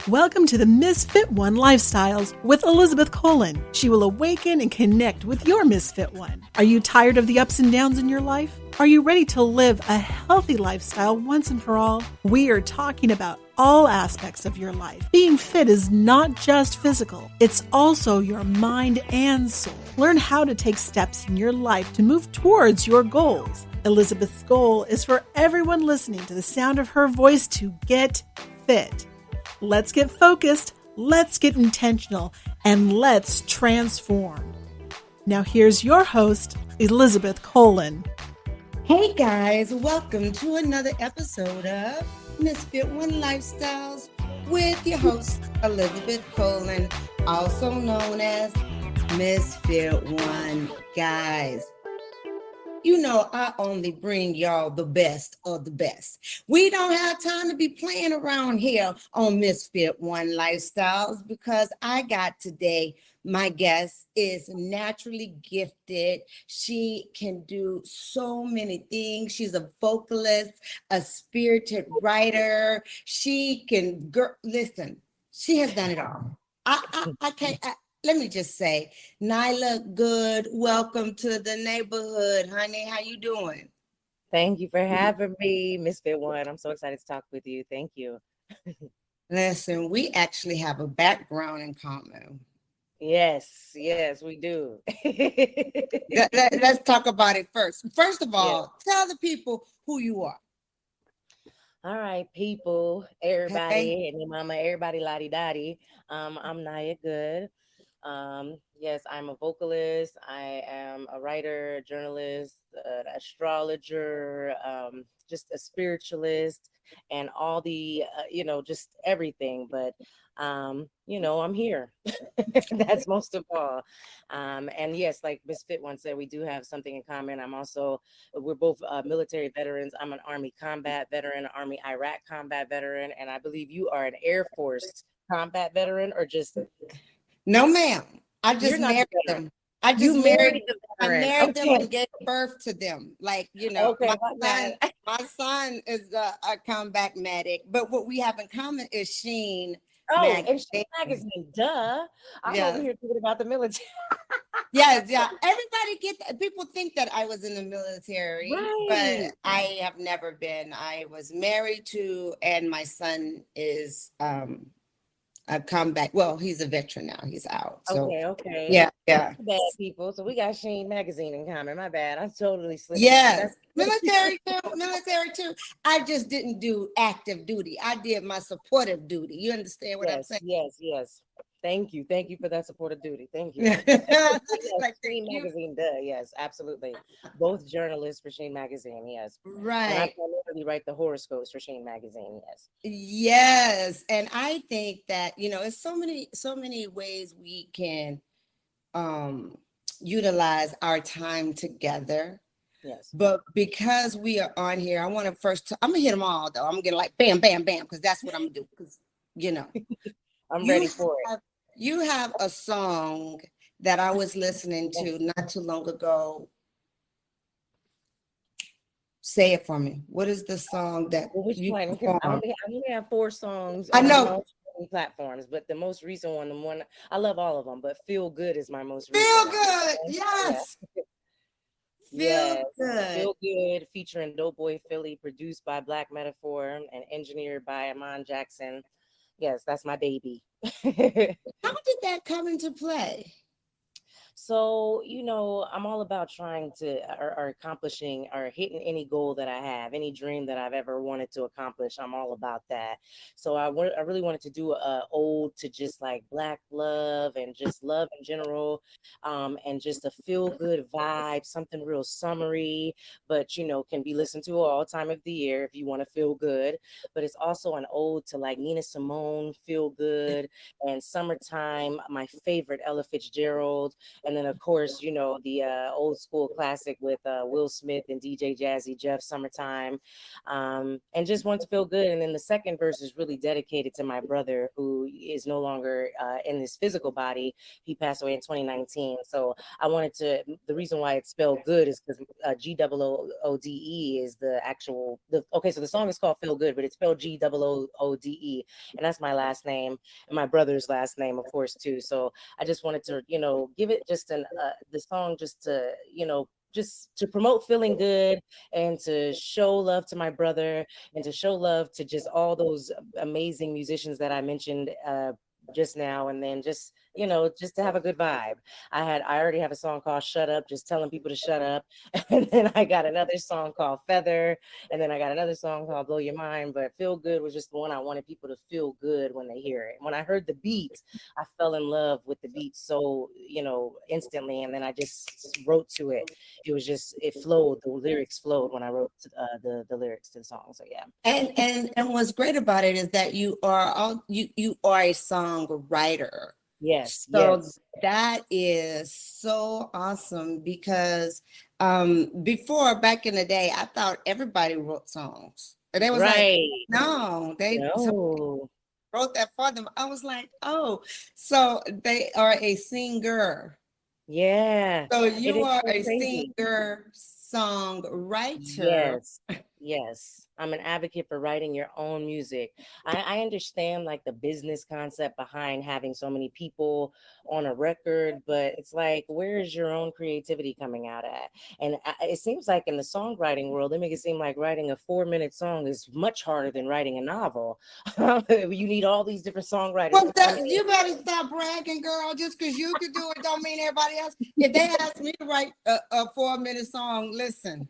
Welcome to the Misfit One Lifestyles with Elizabeth Colin. She will awaken and connect with your Misfit One. Are you tired of the ups and downs in your life? Are you ready to live a healthy lifestyle once and for all? We are talking about all aspects of your life. Being fit is not just physical, it's also your mind and soul. Learn how to take steps in your life to move towards your goals. Elizabeth's goal is for everyone listening to the sound of her voice to get fit. Let's get focused, let's get intentional, and let's transform. Now here's your host, Elizabeth Colin. Hey guys, welcome to another episode of Misfit One Lifestyles with your host, Elizabeth Colin, also known as Misfit One. Guys, you know, I only bring y'all the best of the best. We don't have time to be playing around here on Misfit One Lifestyles because I got today, my guest is naturally gifted. She can do so many things. She's a vocalist, a spirited writer. She can, listen, she has done it all. I can't. Let me just say, Nyla Goode, welcome to the neighborhood, honey. How you doing? Thank you for having me, Misfit One. I'm so excited to talk with you. Thank you. Listen, we actually have a background in common. Yes, we do. Let's talk about it first. First of all, tell the people who you are. All right, people, everybody, and your mama, everybody, lottie-dottie. I'm Nhayah Goode. Yes, I'm a vocalist. I am a writer, a journalist, an astrologer, just a spiritualist, and all the, just everything. But, I'm here. That's most of all. And yes, like Misfit One said, we do have something in common. We're both military veterans. I'm an Army combat veteran, Army Iraq combat veteran, and I believe you are an Air Force combat veteran or just... No, ma'am. I just married them. I married them and gave birth to them. Like, my son is a combat medic. But what we have in common is Sheen. And Sheen Magazine, duh. I'm over here thinking about the military. Yeah. People think that I was in the military, but I have never been. I was married to, and my son is a comeback. Well, he's a veteran now. He's out. So, okay. Yeah. Bad people. So we got Sheen Magazine in common. My bad. I'm totally slipping. Yes. Military too. I just didn't do active duty. I did my supportive duty. You understand what I'm saying? Yes. Thank you for that supportive duty. Thank you. Sheen Magazine, yes, absolutely. Both journalists for Sheen Magazine, yes. Right. And I primarily write the horoscopes for Sheen Magazine, yes. Yes, and I think that it's so many ways we can utilize our time together. Yes. But because we are on here, I want to I'm gonna hit them all though. I'm gonna get like bam, bam, bam, because that's what I'm gonna do. Because I'm ready for it. You have a song that I was listening to not too long ago. Say it for me. What is the song that I only have 4 songs. I know. On platforms, but the most recent one, the one I love all of them, but Feel Good is my most recent. Feel Good, yes. Feel Good, featuring Doughboy Philly, produced by Black Metaphor and engineered by Amon Jackson. Yes, that's my baby. How did that come into play? So, I'm all about trying to or accomplishing or hitting any goal that I have, any dream that I've ever wanted to accomplish. I'm all about that. So I really wanted to do a ode to just like Black love and just love in general, and just a feel good vibe, something real summery, but can be listened to all time of the year if you want to feel good. But it's also an ode to like Nina Simone, Feel Good, and Summertime, my favorite, Ella Fitzgerald. And then, of course, the old school classic with Will Smith and DJ Jazzy Jeff, Summertime, and just want to feel good. And then the second verse is really dedicated to my brother, who is no longer in his physical body. He passed away in 2019. So I wanted to, the reason why it's spelled good is because Goode is the actual, okay, so the song is called Feel Good, but it's spelled Goode. And that's my last name and my brother's last name, of course, too. So I just wanted to, give it just the song just to, just to promote feeling good and to show love to my brother and to show love to just all those amazing musicians that I mentioned just now, and then just just to have a good vibe. I already have a song called Shut Up, just telling people to shut up. And then I got another song called Feather, and then I got another song called Blow Your Mind. But Feel Good was just the one I wanted people to feel good when they hear it. When I heard the beat, I fell in love with the beat so instantly, and then I just wrote to it. It was just, it flowed, the lyrics flowed when I wrote the lyrics to the song. So yeah. And what's great about it is that you are a songwriter. Yes. So yes. that is so awesome, because before, back in the day, I thought everybody wrote songs. And they was Right. like, no, they No. wrote that for them. I was like, oh, so they are a singer. Yeah. So It you is are so a crazy. singer, songwriter. Yes. Yes. I'm an advocate for writing your own music. I understand like the business concept behind having so many people on a record, but it's like, where is your own creativity coming out at? And it seems like in the songwriting world, they make it seem like writing a 4-minute song is much harder than writing a novel. You need all these different songwriters Well, to come in. you better stop bragging, girl. Just because you could do it don't mean everybody else. If they ask me to write a 4-minute song, listen.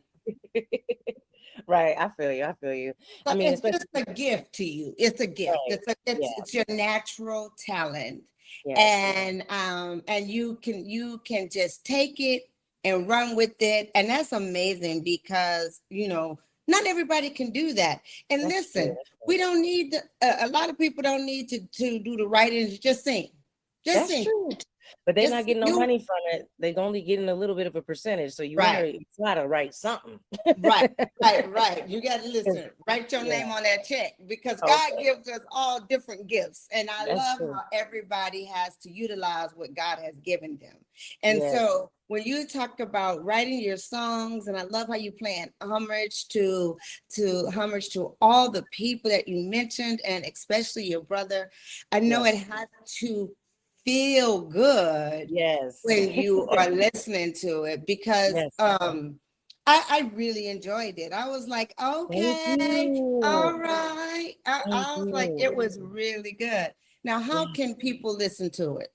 Right, I feel you. I feel you. So I mean, it's just a gift to you. It's a gift. Right. It's your natural talent, Yes. and you can just take it and run with it, and that's amazing, because not everybody can do that. And That's listen, true. we don't need a lot of people don't need to do the writing. Just sing, just That's sing. true. But they're Just not getting no money from it. They're only getting a little bit of a percentage. So you gotta write something. Right. You got to listen. Write your Yeah. name on that check, because Okay. God gives us all different gifts, and I That's love true. how everybody has to utilize what God has given them. And Yes. so when you talk about writing your songs, and I love how you playing homage to all the people that you mentioned, and especially your brother. I know Yes. it has to feel good Yes. when you are listening to it, because Yes. I really enjoyed it. I was like, Thank okay, you. all right. Thank I was like, you. it was really good. Now, how can people listen to it?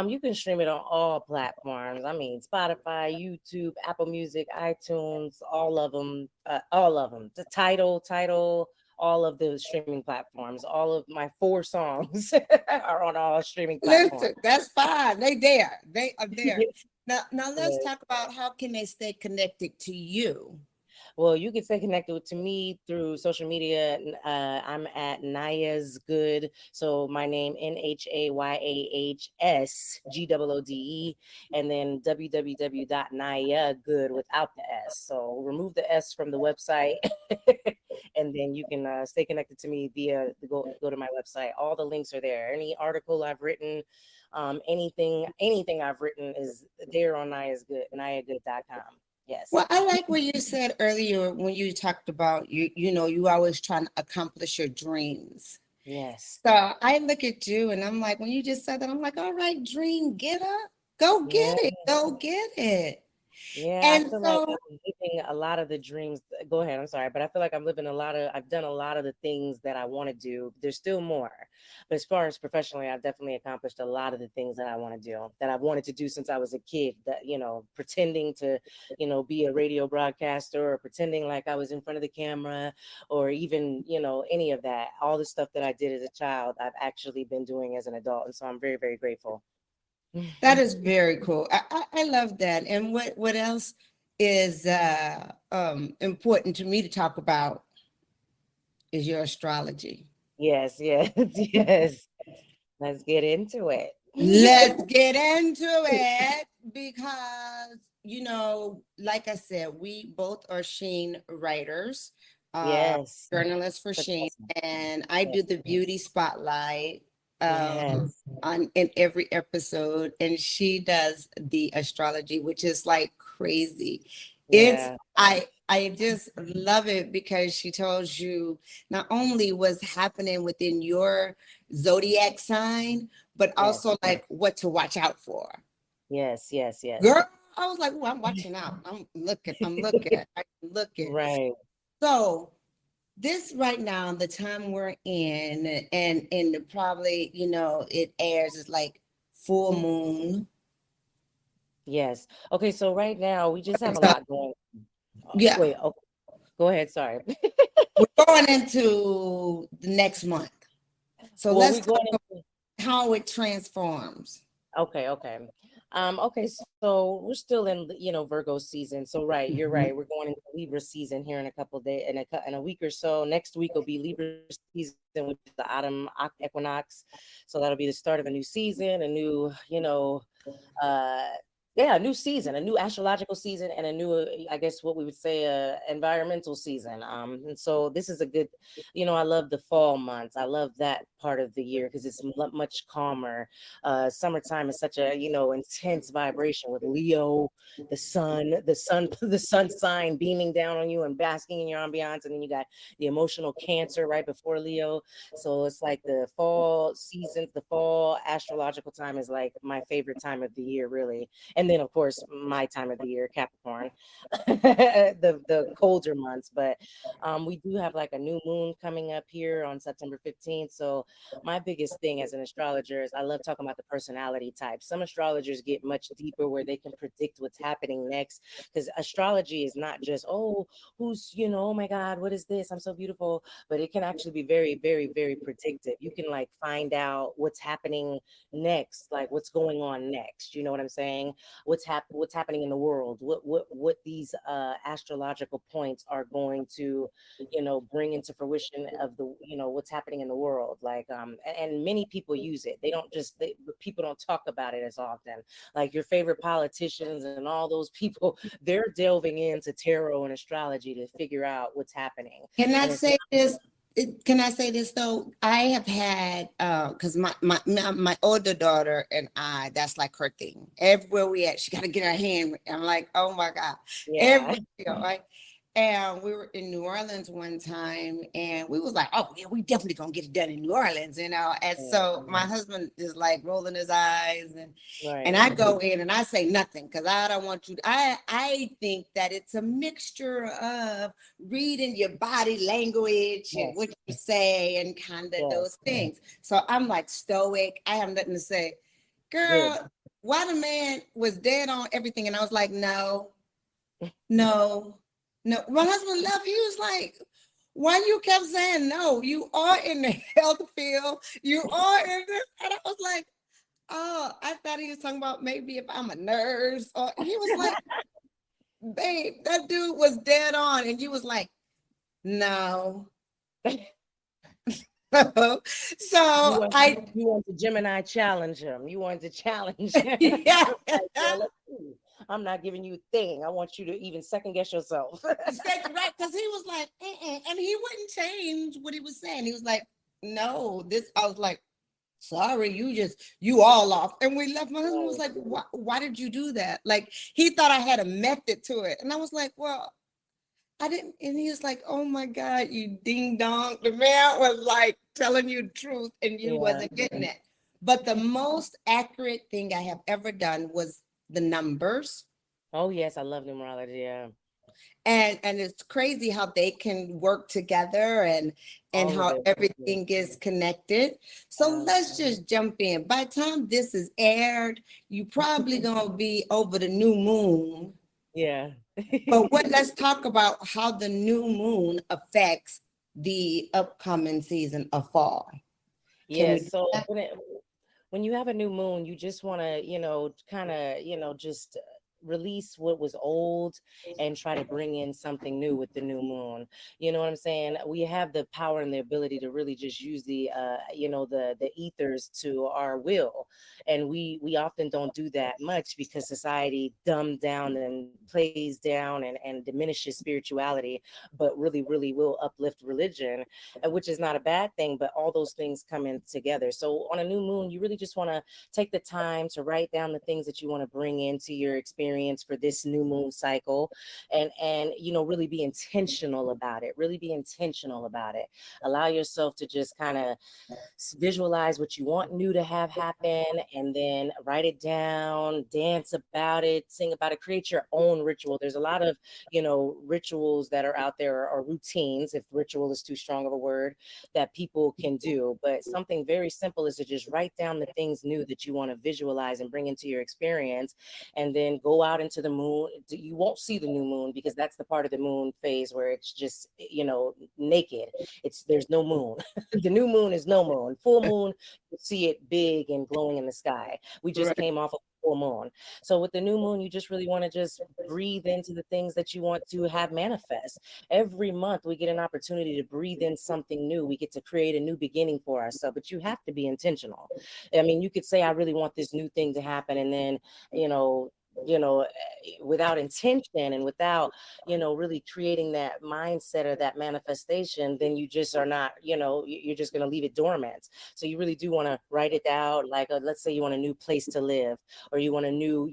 You can stream it on all platforms. I mean, Spotify, YouTube, Apple Music, iTunes, all of them. The title, all of the streaming platforms. All of my 4 songs are on all streaming platforms. Listen, that's fine. They are there. Now let's Yes. talk about how can they stay connected to you. Well, you can stay connected to me through social media. I'm at Nhayah's Goode. So my name, NHAYAHSGOODE, and then www.nyahgoode without the S. So remove the S from the website, and then you can stay connected to me via go to my website. All the links are there. Any article I've written, anything I've written is there on Nhayah's Goode, nyahgoode.com. Yes. Well, I like what you said earlier when you talked about you always trying to accomplish your dreams. Yes. So I look at you and I'm like, when you just said that, I'm like, all right, dream, get up, go get it, go get it. Yeah, And I feel so like I'm living a lot of the dreams. Go ahead, I'm sorry, but I feel like I've done a lot of the things that I want to do. There's still more. But as far as professionally, I've definitely accomplished a lot of the things that I want to do, that I've wanted to do since I was a kid, that, pretending to, be a radio broadcaster, or pretending like I was in front of the camera, or even, any of that. All the stuff that I did as a child, I've actually been doing as an adult. And so I'm very, very grateful. that is very cool. I love that. And what else is important to me to talk about is your astrology. Yes, yes, yes. Let's get into it. Let's get into it. because, like I said, we both are Sheen writers, Yes. journalists for That's Sheen, awesome. and I do the beauty spotlight Yes. on in every episode, and she does the astrology, which is like crazy. It's Yeah. I just love it because she tells you not only what's happening within your zodiac sign, but Yes. also like what to watch out for. Yes. Yes. Yes. Girl, I was like, oh, I'm watching out. I'm looking. Right. So this right now, the time we're in, and probably, it airs is like full moon. Yes. Okay. So right now we just have a So lot going. yeah, Wait. Okay. Go ahead. Sorry. we're going into the next month. So Well, let's we talk going about into. how it transforms. Okay. Okay. Okay. So we're still in Virgo season. So right, you're Mhm. right. We're going into Libra season here in a couple of days, in a week or so. Next week will be Libra season, which is the autumn equinox. So that'll be the start of a new season, a new uh yeah, a new season, a new astrological season, and a new I guess what we would say environmental season. And so this is a good, I love the fall months. I love that part of the year because it's much calmer. Summertime is such a intense vibration with Leo, the sun the sun sign beaming down on you and basking in your ambiance, and then you got the emotional Cancer right before Leo. So it's like the fall seasons, the fall astrological time is like my favorite time of the year, really. And then of course my time of the year, Capricorn, the colder months. But we do have like a new moon coming up here on September 15th. So my biggest thing as an astrologer is I love talking about the personality type. Some astrologers get much deeper where they can predict what's happening next, because astrology is not just, oh, who's, oh my God, what is this? I'm so beautiful. But it can actually be very, very, very predictive. You can like find out what's happening next, like what's going on next. You know what I'm saying? What's happening in the world, what these astrological points are going to bring into fruition of the what's happening in the world. Like and many people use it. They don't just people don't talk about it as often. Like your favorite politicians and all those people, they're delving into tarot and astrology to figure out what's happening. Can I And it's say this? Can I say this though? I have had because my older daughter and I, that's like her thing. Everywhere we at, she got to get her hand. I'm like, oh my God, yeah. everywhere, right? And we were in New Orleans one time, and we was like, oh yeah, we definitely gonna get it done in New Orleans, And so my husband is like rolling his eyes, and Right. I go in and I say nothing because I don't want you. I think that it's a mixture of reading your body language and Yes. what you say and kind of Yes. those things. So I'm like stoic. I have nothing to say. Good. Girl, why the man was dead on everything? And I was like, no, no, no. My husband left. He was like, why you kept saying no? You are in the health field. You are in this. And I was like, oh, I thought he was talking about maybe if I'm a nurse. Or he was like, babe, that dude was dead on. And you was like, no. So You want to Gemini challenge him. You want to challenge him. yeah. Like, girl, let's see. I'm not giving you a thing. I want you to even second guess yourself. Right, because he was like, and he wouldn't change what he was saying. He was like, no, this. I was like, sorry, you all off. And we left. My husband was like, why did you do that? Like he thought I had a method to it, and I was like, well, I didn't. And he was like, oh my God, you ding dong. The man was like telling you the truth, and you wasn't getting it. But the most accurate thing I have ever done was the numbers. Oh yes, I love numerology. Yeah. And it's crazy how they can work together and how everything is connected. So let's just jump in. By the time this is aired, you probably gonna be over the new moon. Yeah. But let's talk about how the new moon affects the upcoming season of fall. Yes. So when you have a new moon, you just want to, kind of, just release what was old and try to bring in something new with the new moon. You know what I'm saying? We have the power and the ability to really just use the the ethers to our will, and we often don't do that much because society dumbed down and plays down and diminishes spirituality, but really will uplift religion, which is not a bad thing, but all those things come in together. So on a new moon, you really just want to take the time to write down the things that you want to bring into your experience for this new moon cycle, and really be intentional about it. Really be intentional about it. Allow yourself to just kind of visualize what you want new to have happen, and then write it down, dance about it, sing about it, create your own ritual. There's a lot of rituals that are out there, or routines, if ritual is too strong of a word, that people can do. But something very simple is to just write down the things new that you want to visualize and bring into your experience, and then go out into the moon. You won't see the new moon because that's the part of the moon phase where it's just naked. There's no moon. The new moon is no moon. Full moon, you see it big and glowing in the sky. We just came off of full moon. So with the new moon, you just really want to just breathe into the things that you want to have manifest. Every month we get an opportunity to breathe in something new. We get to create a new beginning for ourselves, but you have to be intentional. I mean, you could say, I really want this new thing to happen, and then without intention and without really creating that mindset or that manifestation, then you just are not, you're just going to leave it dormant. So you really do want to write it out. Like, let's say you want a new place to live, or you want a new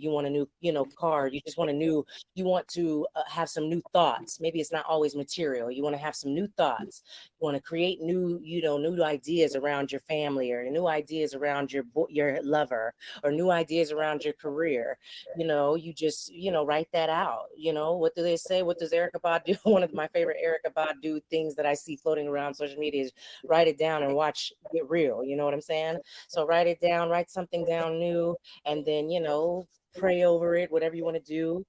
car. You want to have some new thoughts. Maybe it's not always material. You want to have some new thoughts. You want to create new ideas around your family, or new ideas around your lover, or new ideas around your career. You just, write that out. What do they say? What does Erica Badu do? One of my favorite Erica Badu things that I see floating around social media is write it down and watch it real. You know what I'm saying? So write it down, write something down new, and then, pray over it, whatever you want to do,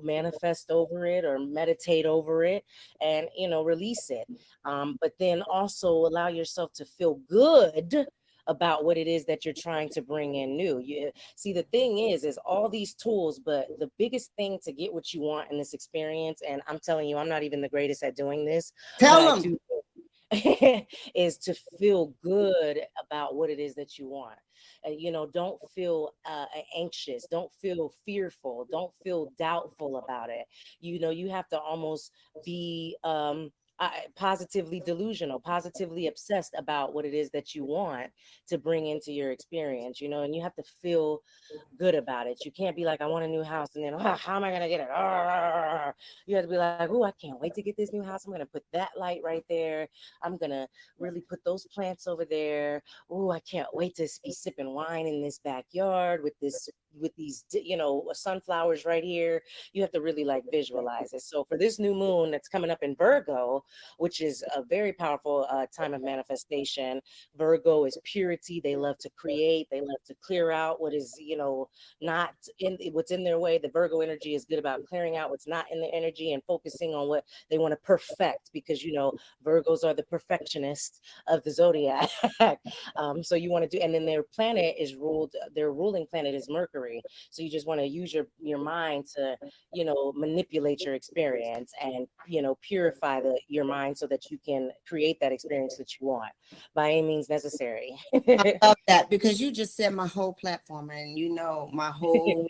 manifest over it or meditate over it, and, release it. But then also allow yourself to feel good about what it is that you're trying to bring in new. You see, the thing is all these tools, but the biggest thing to get what you want in this experience, and I'm telling you, I'm not even the greatest at doing this, Tell them. is to feel good about what it is that you want. Don't feel anxious, don't feel fearful, don't feel doubtful about it. You have to almost be positively delusional, positively obsessed about what it is that you want to bring into your experience, and you have to feel good about it. You can't be like, I want a new house, and then how am I going to get it? You have to be like, oh, I can't wait to get this new house. I'm going to put that light right there. I'm going to really put those plants over there. Oh, I can't wait to be sipping wine in this backyard with these sunflowers right here. You have to really visualize it. So for this new moon that's coming up in Virgo, which is a very powerful time of manifestation. Virgo is purity. They love to create. They love to clear out what is, not in what's in their way. The Virgo energy is good about clearing out what's not in the energy and focusing on what they want to perfect, because, Virgos are the perfectionists of the zodiac. So you want to do, and then their ruling planet is Mercury. So you just want to use your mind to, manipulate your experience and, purify your mind so that you can create that experience that you want by any means necessary. I love that, because you just said my whole platform, and my whole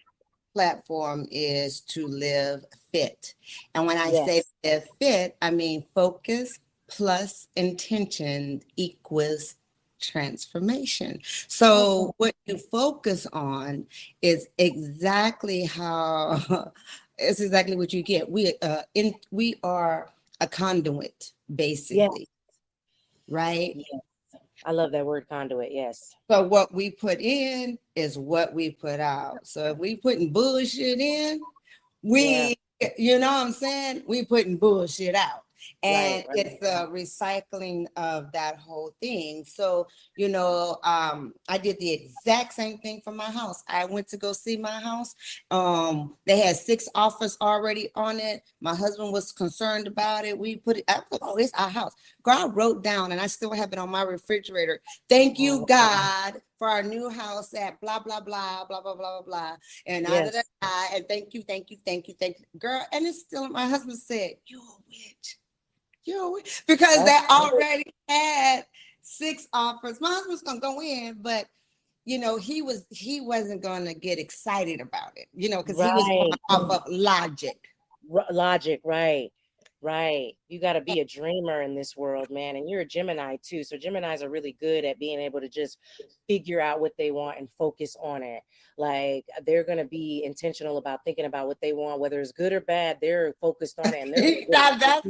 platform is to live fit. And when I say live fit, I mean focus plus intention equals transformation. So what you focus on is exactly how it's exactly what you get. We are a conduit, basically. Right? Yes. I love that word, conduit. Yes. So what we put in is what we put out. So if we putting bullshit in, you know what I'm saying? We putting bullshit out. and right. it's a recycling of that whole thing. So, I did the exact same thing for my house. I went to go see my house. They had 6 offers already on it. My husband was concerned about it. We put it, I thought, oh, it's our house. Girl, I wrote down, and I still have it on my refrigerator. Thank you, God, for our new house at blah, blah, blah, blah, blah, blah, blah, blah. And Yes. and thank you, thank you, thank you, thank you. Girl, and it's still, my husband said, you're a witch. You're a witch. Because they That's already had 6 offers. My husband's gonna go in, but he wasn't gonna get excited about it, because he was going right. off of logic. Logic, right. Right. You got to be a dreamer in this world, man. And you're a Gemini too. So Geminis are really good at being able to just figure out what they want and focus on it. Like they're going to be intentional about thinking about what they want, whether it's good or bad. They're focused on it. And That's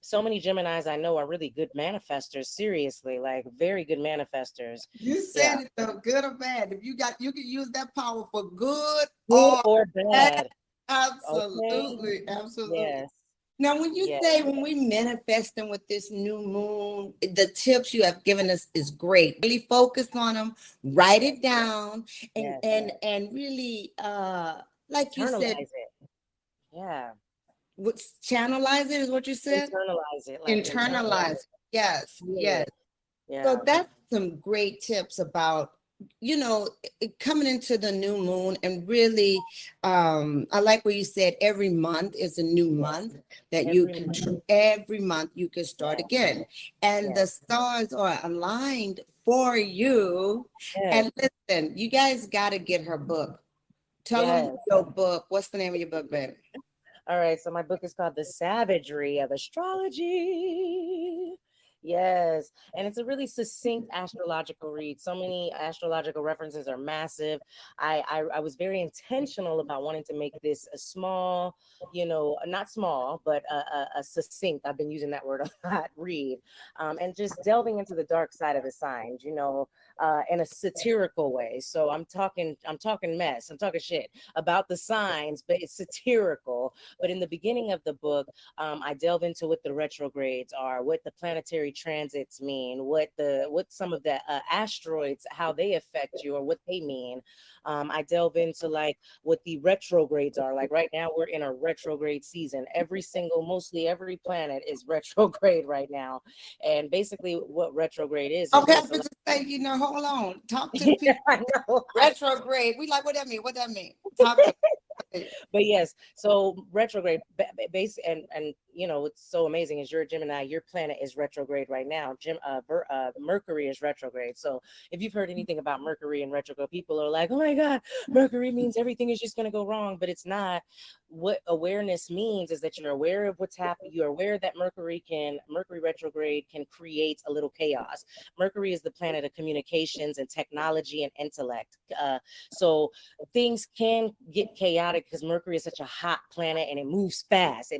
so many Geminis I know are really good manifestors. Seriously, like very good manifestors. you Yeah. said it though, good or bad. If you can use that power for good Good or or bad. bad. Absolutely, Okay. absolutely. Yes. Now, when you Yes. say when we manifesting with this new moon, the tips you have given us is great. Really focus on them, write it down, and Yes. and really, like you said, Internalize it. Yeah. what's channelize it is what you said. Internalize it. Like internalize Internalize. it. Yes, Yeah. yes. So Yeah. that's some great tips about, coming into the new moon, and really, I like what you said, every month is a new month that you Every can, month. every month you can start again. And the Yes. stars are aligned for you. Yes. And listen, you guys got to get her book. Tell them Yes. your book. What's the name of your book, baby? All right. So my book is called The Savagery of Astrology. Yes. And it's a really succinct astrological read. So many astrological references are massive. I was very intentional about wanting to make this a small, not small, but a succinct, I've been using that word a lot, read. And just delving into the dark side of the signs, in a satirical way. So I'm talking mess, I'm talking shit about the signs, but it's satirical. But in the beginning of the book, I delve into what the retrogrades are, what the planetary transits mean, what some of the asteroids, how they affect you or what they mean. I delve into like what the retrogrades are. Like right now, we're in a retrograde season. Mostly every planet is retrograde right now, and basically what retrograde is Okay, I just was just say, hold on. Talk to yeah, people. I know. Retrograde. We like, what that mean? What that mean? Talk to me. But yes, so retrograde base and it's so amazing is you're a Gemini, your planet is retrograde right now. Mercury is retrograde. So if you've heard anything about Mercury and retrograde, people are like, oh my God, Mercury means everything is just going to go wrong, but it's not. What awareness means is that you're aware of what's happening. You're aware that Mercury retrograde can create a little chaos. Mercury is the planet of communications and technology and intellect. So things can get chaotic because Mercury is such a hot planet and it moves fast.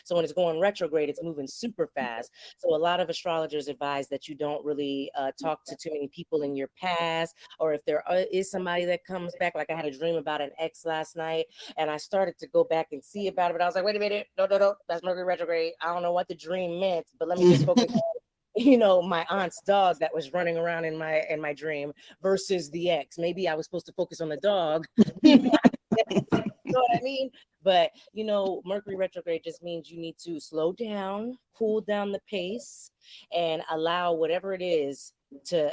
So when it's going retrograde, it's moving super fast. So a lot of astrologers advise that you don't really talk to too many people in your past, or if there is somebody that comes back. Like I had a dream about an ex last night, and I started to go back and see about it, but I was like, wait a minute, no, that's Mercury retrograde. I don't know what the dream meant, but let me just focus on my aunt's dog that was running around in my dream versus the ex. Maybe I was supposed to focus on the dog. You know what I mean? But Mercury retrograde just means you need to slow down, cool down the pace, and allow whatever it is to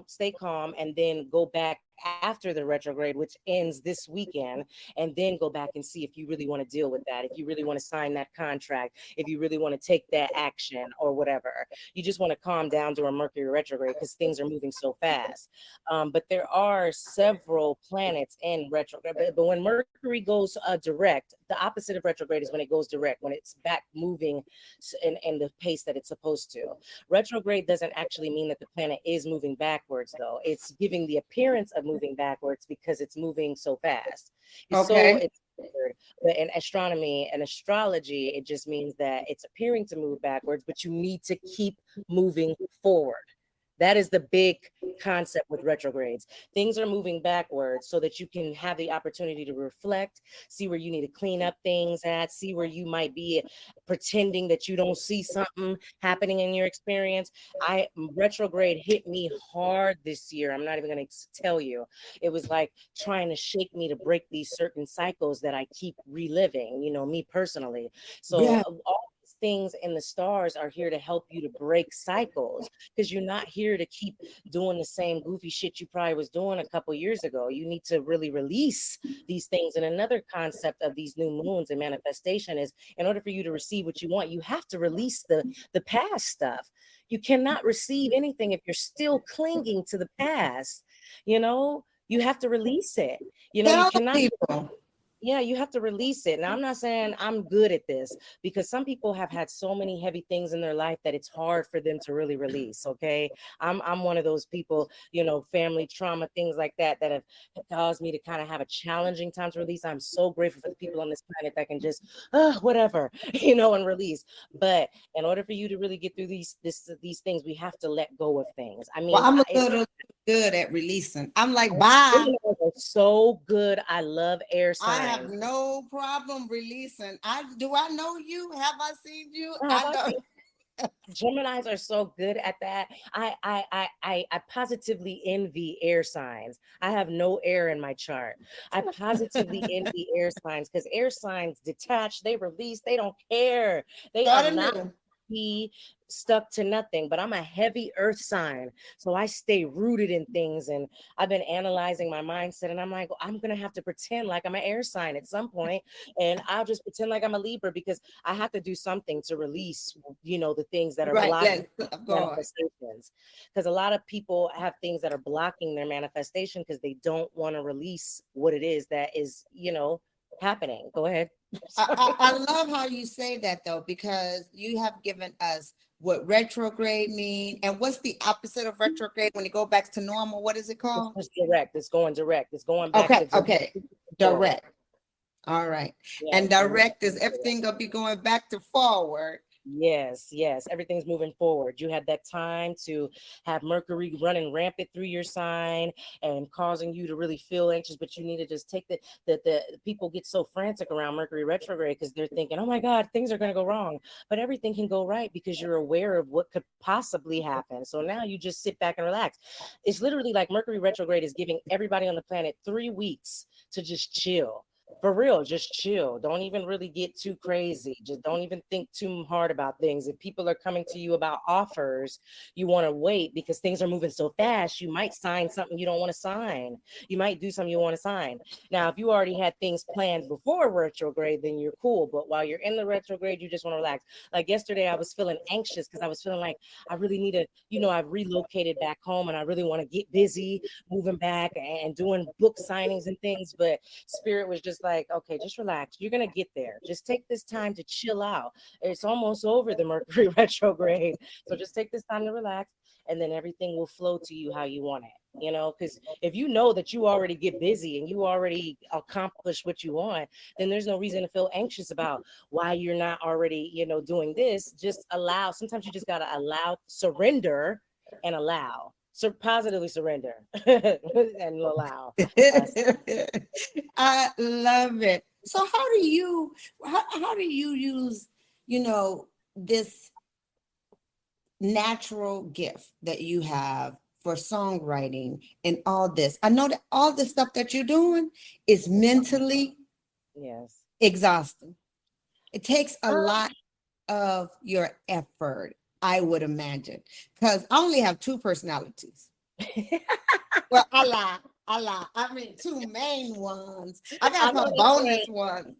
stay calm, and then go back after the retrograde, which ends this weekend, and then go back and see if you really want to deal with that, if you really want to sign that contract, if you really want to take that action or whatever. You just want to calm down during Mercury retrograde because things are moving so fast. But there are several planets in retrograde. But when Mercury goes direct, the opposite of retrograde is when it goes direct, when it's back moving in the pace that it's supposed to. Retrograde doesn't actually mean that the planet is moving backwards, though. It's giving the appearance of moving backwards because it's moving so fast. Okay. But in astronomy and astrology, it just means that it's appearing to move backwards, but you need to keep moving forward. That is the big concept with retrogrades. Things are moving backwards so that you can have the opportunity to reflect, see where you need to clean up things at, see where you might be pretending that you don't see something happening in your experience. I retrograde hit me hard this year. I'm not even going to tell you. It was like trying to shake me to break these certain cycles that I keep reliving, me personally. So Yeah. all these things in the stars are here to help you to break cycles, because you're not here to keep doing the same goofy shit you probably was doing a couple years ago. You need to really release these things. And another concept of these new moons and manifestation is, in order for you to receive what you want, you have to release the past stuff. You cannot receive anything if you're still clinging to the past. You have to release it. You Tell cannot. people. Yeah, you have to release it. Now, I'm not saying I'm good at this, because some people have had so many heavy things in their life that it's hard for them to really release. Okay. I'm one of those people, family trauma, things like that have caused me to kind of have a challenging time to release. I'm so grateful for the people on this planet that can just, whatever, and release. But in order for you to really get through these things, we have to let go of things. I Well, mean, I'm a little good at releasing. I'm like, bye. Geminis are so good. I love air I have signs. no problem releasing. Do I know you? Have I seen you? I don't. Geminis are so good at that. I positively envy air signs. I have no air in my chart. I positively envy air signs, because air signs detach, they release, they don't care. They are not be stuck to nothing. But I'm a heavy earth sign, so I stay rooted in things. And I've been analyzing my mindset, and I'm like, well, I'm gonna have to pretend like I'm an air sign at some point, and I'll just pretend like I'm a Libra, because I have to do something to release, the things that are blocking manifestations. Because a lot of people have things that are blocking their manifestation because they don't want to release what it is that is, happening. Go ahead. I love how you say that, though, because you have given us what retrograde mean, and what's the opposite of retrograde when it go back to normal. What is it called? It's direct. It's going direct. It's going back. Okay. Direct. All right. Yeah, and direct is everything gonna be going back to forward. Yes. Everything's moving forward. You had that time to have Mercury running rampant through your sign and causing you to really feel anxious, but you need to just take the people get so frantic around Mercury retrograde because they're thinking, oh my God, things are going to go wrong. But everything can go right because you're aware of what could possibly happen. So now you just sit back and relax. It's literally like Mercury retrograde is giving everybody on the planet 3 weeks to just chill. For real, just chill. Don't even really get too crazy. Just don't even think too hard about things. If people are coming to you about offers, you want to wait because things are moving so fast. You might sign something you don't want to sign. You might do something you want to sign. Now, if you already had things planned before retrograde, then you're cool. But while you're in the retrograde, you just want to relax. Like yesterday, I was feeling anxious because I was feeling like I really need to, I've relocated back home and I really want to get busy moving back and doing book signings and things. But Spirit was just like, okay, just relax. You're going to get there. Just take this time to chill out. It's almost over, the Mercury retrograde. So just take this time to relax, and then everything will flow to you how you want it. Because if you know that you already get busy and you already accomplish what you want, then there's no reason to feel anxious about why you're not already, doing this. Just allow. Sometimes you just got to allow, surrender and allow. So positively surrender and allow. I love it. So how do you use, this natural gift that you have for songwriting and all this? I know that all the stuff that you're doing is mentally exhausting. It takes a lot of your effort, I would imagine, because I only have 2 personalities. Well, I lie. I mean, 2 main ones. I got some bonus ones.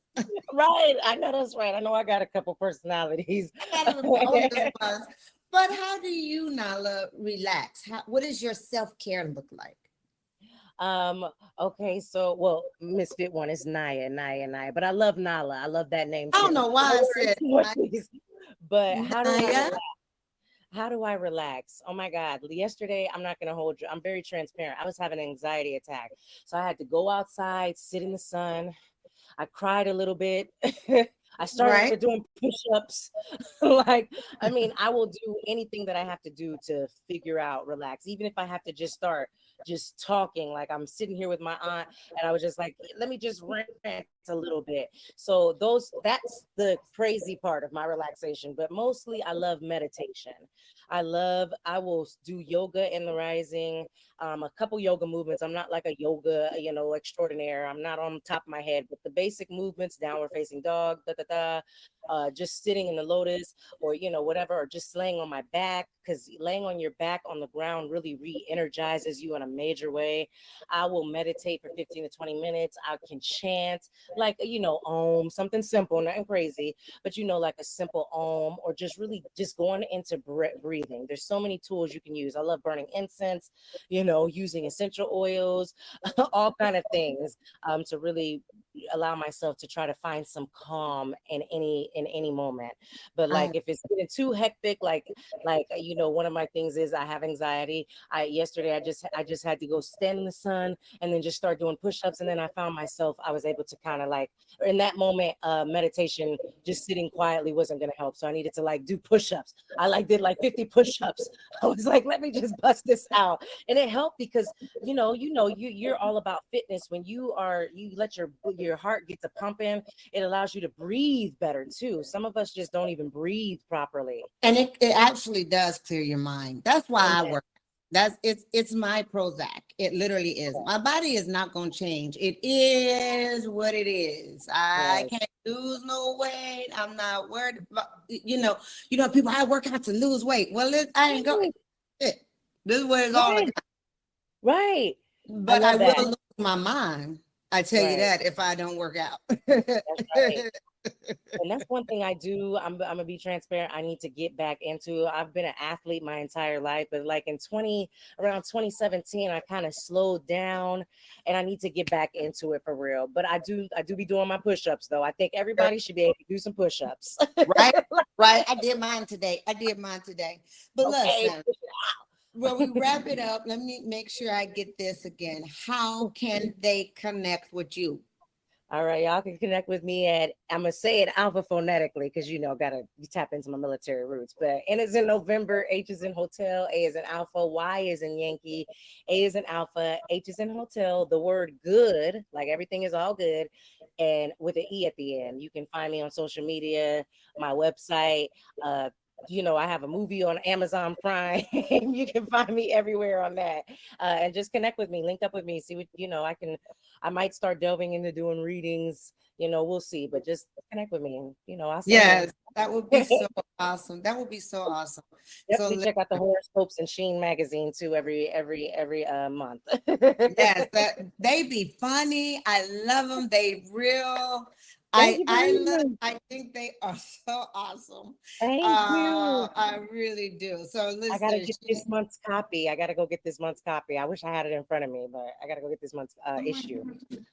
Right. I know that's right. I know I got a couple personalities. I got some bonus ones. But how do you, Nala, relax? What does your self-care look like? Okay, so Misfit one is Nhayah, but I love Nala. I love that name too. I don't know why I said but how do I relax? Oh my God. Yesterday, I'm not going to hold you. I'm very transparent. I was having an anxiety attack. So I had to go outside, sit in the sun. I cried a little bit. I started Right. doing push-ups. Like, I mean, I will do anything that I have to do to figure out relax, even if I have to just start just talking. Like I'm sitting here with my aunt, and I was just like, let me just rant a little bit. So that's the crazy part of my relaxation. But mostly, I love meditation. I will do yoga in the rising, a couple yoga movements. I'm not like a yoga, extraordinaire. I'm not on top of my head, but the basic movements: downward facing dog, da da da, just sitting in the lotus, or whatever, or just laying on my back, because laying on your back on the ground really re-energizes you in a major way. I will meditate for 15 to 20 minutes. I can chant, like, om, something simple, nothing crazy, but like a simple om, or just really just going into breathing. There's so many tools you can use. I love burning incense, using essential oils, all kind of things, to really allow myself to try to find some calm in any moment. But like I, if it's getting too hectic, one of my things is I have anxiety. I yesterday I just had to go stand in the sun and then just start doing push-ups, and then I found myself, I was able to kind of like, in that moment, meditation, just sitting quietly wasn't going to help, so I needed to like do push-ups. I like did like 50 push-ups. I was like, let me just bust this out, and it helped because you're all about fitness. When you let your heart get to pumping, it allows you to breathe better too. Some of us just don't even breathe properly. and it actually does clear your mind. That's why I Amen. work. It's my Prozac. It literally is. My body is not going to change. It is what it is. I Yes. can't lose no weight. I'm not worried about, people, I work out to lose weight. Well, I ain't going. This is what it's all Right. about. Right. I But I love will that. lose my mind. I tell you Right. that if I don't work out. That's right. And that's one thing I do. I'm gonna be transparent. I need to get back into. I've been an athlete my entire life, but like around 2017, I kind of slowed down, and I need to get back into it for real. But I do be doing my push-ups though. I think everybody should be able to do some push-ups. Right, right. I did mine today. But Okay. listen, well, we wrap it up. Let me make sure I get this again. How can they connect with you? All right, y'all can connect with me at, I'm gonna say it alpha phonetically because gotta tap into my military roots. But N is in November, H is in hotel, A is in alpha, Y is in Yankee, A is in alpha, H is in hotel. The word good, like everything is all good, and with an E at the end. You can find me on social media, my website. Uh, I have a movie on Amazon Prime. You can find me everywhere on that, and just connect with me, link up with me, see what I might start delving into doing readings. We'll see, but just connect with me, and I'll say Yes, hey. that would be so awesome. That would be so awesome. So Definitely check out the horoscopes and Sheen magazine too every month. yes, that they be funny. I love them. They real. Thank you for I reading love. me. I think they are so awesome. Thank you. I really do. So I gotta listen. get this month's copy. I gotta go get this month's copy. I wish I had it in front of me, but I gotta go get this month's Oh my issue. God.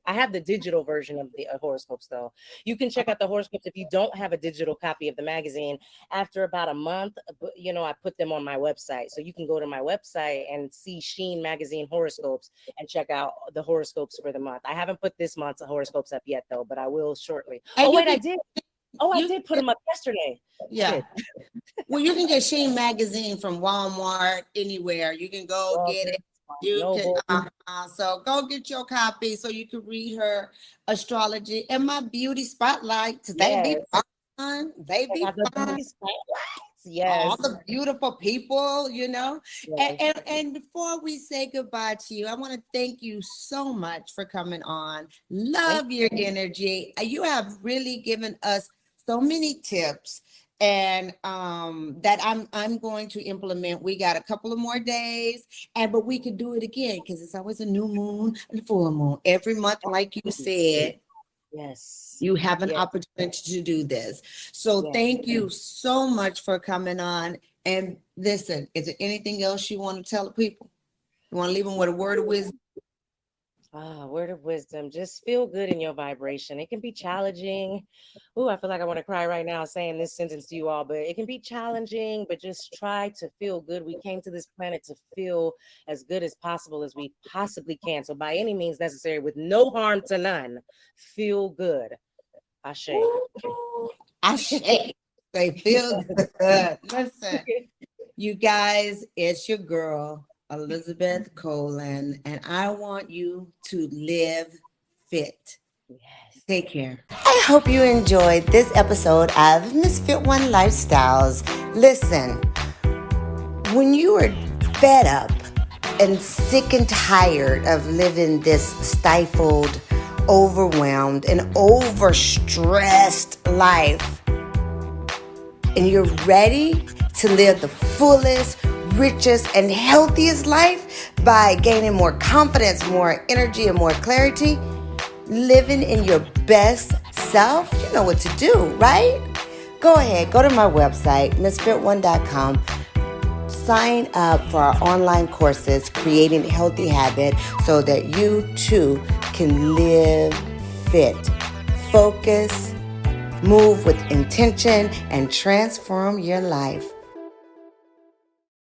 I have the digital version of the horoscopes, though. You can check out the horoscopes if you don't have a digital copy of the magazine. After about a month, I put them on my website. So you can go to my website and see Sheen Magazine horoscopes and check out the horoscopes for the month. I haven't put this month's horoscopes up yet, though, but I will shortly. And Oh, you wait, I can did. Oh, I you did put them up yesterday. I yeah. did. Well, you can get Sheen magazine from Walmart, anywhere. You can go Well, get it. You can, Noble. so go get your copy so you can read her astrology and my beauty spotlight. 'Cause they be Yes. fun. They Check be out the fun. beauty spotlights. All Yes. the beautiful people, Yes. And before we say goodbye to you, I want to thank you so much for coming on. Thank Love your energy. You have really given us so many tips, and that I'm going to implement. We got a couple of more days, but we could do it again because it's always a new moon and a full moon every month, like you you. said. Yes. You have an Yes. opportunity to do this. So Yes. thank you so much for coming on. And listen, is there anything else you want to tell the people? You want to leave them with a word of wisdom? Word of wisdom. Just feel good in your vibration. It can be challenging. Oh, I feel like I want to cry right now saying this sentence to you all, but it can be challenging, but just try to feel good. We came to this planet to feel as good as possible as we possibly can. So by any means necessary, with no harm to none, feel good. I shake. I shake. They feel good. Listen, you guys, it's your girl, Elizabeth Colin, and I want you to live fit. Yes. Take care. I hope you enjoyed this episode of Misfit One Lifestyles. Listen, when you are fed up and sick and tired of living this stifled, overwhelmed, and overstressed life, and you're ready to live the fullest, richest, and healthiest life by gaining more confidence, more energy, and more clarity, living in your best self, you know what to do, right? Go ahead, go to my website, misfit1.com. Sign up for our online courses, Creating Healthy Habits, so that you too can live fit, focus, move with intention, and transform your life.